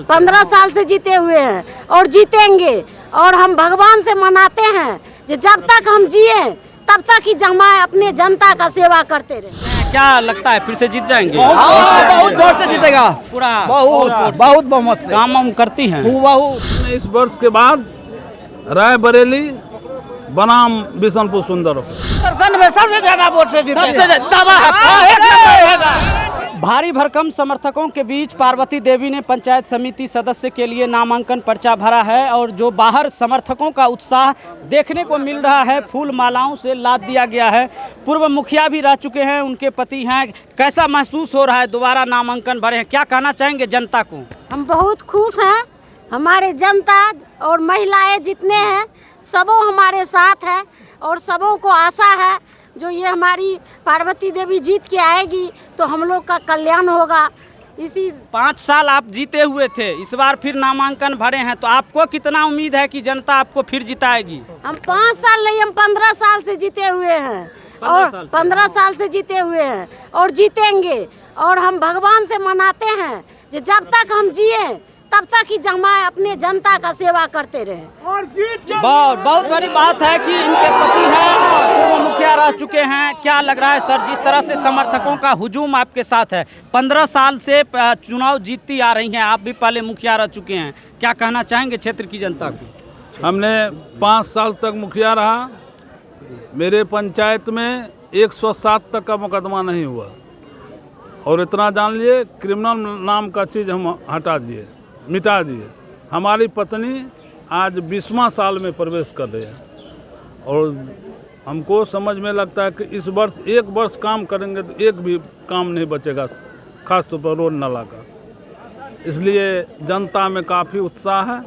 15 साल से जीते हुए हैं और जीतेंगे। और हम भगवान से मनाते हैं कि जब तक हम जिए तब तक ही हम अपने जनता का सेवा करते रहे। क्या लगता है फिर से जीत जाएंगे? बहुत वोट से जीतेगा, पूरा बहुत बहुमत से। काम वाम करती हैं? इस वर्ष के बाद रायबरेली बनाम बिशनपुर सुंदर में सबसे ज्यादा वोट से भारी भरकम समर्थकों के बीच पार्वती देवी ने पंचायत समिति सदस्य के लिए नामांकन पर्चा भरा है और जो बाहर समर्थकों का उत्साह देखने को मिल रहा है, फूल मालाओं से लाद दिया गया है। पूर्व मुखिया भी रह चुके हैं, उनके पति हैं। कैसा महसूस हो रहा है दोबारा नामांकन भरे हैं? क्या कहना चाहेंगे जनता को? हम बहुत खुश हैं। हमारे जनता और महिलाएं जितने हैं सबों हमारे साथ है और सबों को आशा है जो ये हमारी पार्वती देवी जीत के आएगी तो हम लोग का कल्याण होगा। इसी 5 साल आप जीते हुए थे, इस बार फिर नामांकन भरे हैं, तो आपको कितना उम्मीद है कि जनता आपको फिर जिताएगी? हम 5 साल नहीं, हम 15 साल से जीते हुए हैं और 15 साल से जीते हुए हैं और जीतेंगे। और हम भगवान से मनाते हैं कि जब तक हम जिए तब तक ही हम अपने जनता का सेवा करते रहे। बहुत बड़ी बात है कि इनके पति हैं, पूर्व मुखिया रह चुके हैं। क्या लग रहा है सर, जिस तरह से समर्थकों का हुजूम आपके साथ है, 15 साल से चुनाव जीतती आ रही हैं, आप भी पहले मुखिया रह चुके हैं, क्या कहना चाहेंगे क्षेत्र की जनता को? हमने 5 साल तक मुखिया रहा। मेरे पंचायत में 107 तक का मुकदमा नहीं हुआ। और इतना जान लिए, क्रिमिनल नाम का चीज़ हम मिटा दिए। हमारी पत्नी आज 20वां साल में प्रवेश कर रही है और हमको समझ में लगता है कि इस वर्ष 1 वर्ष काम करेंगे तो एक भी काम नहीं बचेगा, खासतौर पर रोड नाला का। इसलिए जनता में काफ़ी उत्साह है।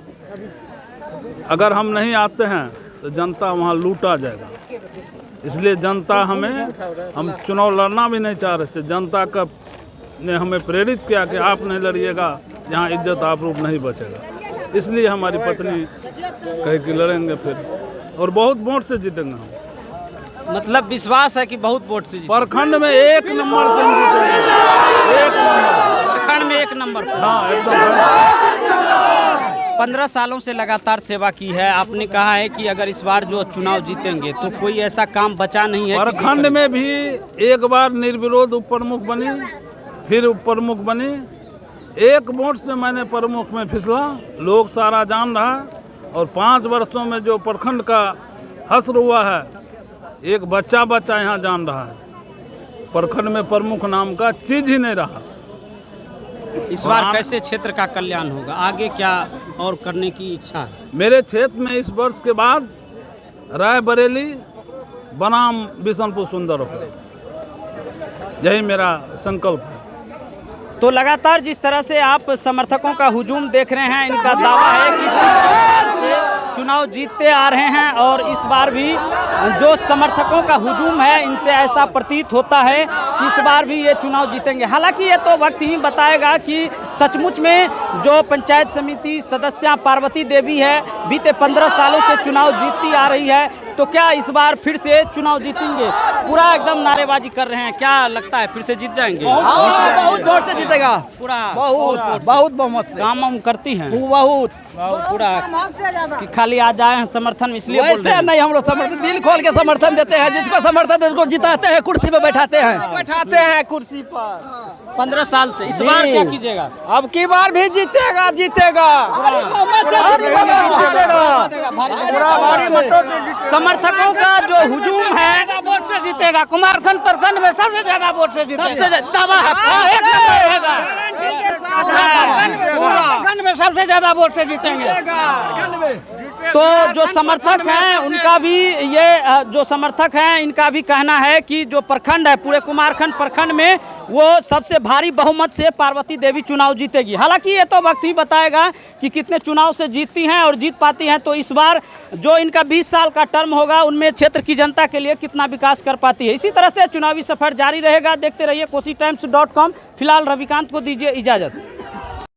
अगर हम नहीं आते हैं तो जनता वहाँ लूटा जाएगा। इसलिए जनता हम चुनाव लड़ना भी नहीं चाह रहे थे। जनता का ने हमें प्रेरित किया कि आप नहीं लड़िएगा, यहाँ इज्जत आबरूप नहीं बचेगा। इसलिए हमारी पत्नी कहे कि लड़ेंगे फिर और बहुत वोट से जीतेंगे हम। मतलब विश्वास है कि बहुत वोट से जीतेंगे? प्रखंड में 1 नंबर से हम जीतेंगे। 1 नंबर प्रखंड में 1 नंबर। हाँ, एकदम। 15 सालों से लगातार सेवा की है। आपने कहा है कि अगर इस बार जो चुनाव जीतेंगे तो कोई ऐसा काम बचा नहीं है। प्रखंड में भी एक बार निर्विरोध उप प्रमुख बनी, फिर उप प्रमुख बनी। 1 वोट से मैंने प्रमुख में फिसला, लोग सारा जान रहा। और 5 वर्षों में जो प्रखंड का हश्र हुआ है, एक बच्चा यहाँ जान रहा है। प्रखंड में प्रमुख नाम का चीज़ ही नहीं रहा। इस बार कैसे क्षेत्र का कल्याण होगा? आगे क्या और करने की इच्छा है? मेरे क्षेत्र में इस वर्ष के बाद रायबरेली बनाम बिशनपुर सुंदर होगा, यही मेरा संकल्प है। तो लगातार जिस तरह से आप समर्थकों का हुजूम देख रहे हैं, इनका दावा है कि 15 साल से चुनाव जीतते आ रहे हैं और इस बार भी जो समर्थकों का हुजूम है, इनसे ऐसा प्रतीत होता है कि इस बार भी ये चुनाव जीतेंगे। हालांकि ये तो वक्त ही बताएगा कि सचमुच में जो पंचायत समिति सदस्य पार्वती देवी है, बीते 15 सालों से चुनाव जीतती आ रही है, तो क्या इस बार फिर से चुनाव जीतेंगे? पूरा एकदम नारेबाजी कर रहे हैं। क्या लगता है फिर से जीत जाएंगे? बहुत वोट से जीतेगा, पूरा बहुत बहुमत से। काम वाम करती हैं? बहुत पूरा कि खाली आ जाए हैं समर्थन, इसलिए बोल रहे हैं? नहीं, हम लोग समर्थन दिल खोल के समर्थन देते हैं। जिसको समर्थन उसको जिताते हैं, कुर्सी पे बैठाते हैं कुर्सी पर 15 साल से। इस बार क्या कीजिएगा? अब की बार भी जीतेगा। समर्थकों का जो हुजूम है, वोट से जीतेगा। कुमारखंड प्रखंड में सबसे ज्यादा वोट से जीतेगा। दावा है प्रखंड में सबसे ज्यादा वोट से जीतेंगे। तो जो समर्थक हैं उनका भी इनका भी कहना है कि जो प्रखंड है, पूरे कुमारखंड प्रखंड में वो सबसे भारी बहुमत से पार्वती देवी चुनाव जीतेगी। हालांकि ये तो वक्त ही बताएगा कि कितने चुनाव से जीतती हैं और जीत पाती हैं। तो इस बार जो इनका 20 साल का टर्म होगा, उनमें क्षेत्र की जनता के लिए कितना विकास कर पाती है। इसी तरह से चुनावी सफर जारी रहेगा। देखते रहिए KoshiTimes.com। फिलहाल रविकांत को दीजिए इजाजत।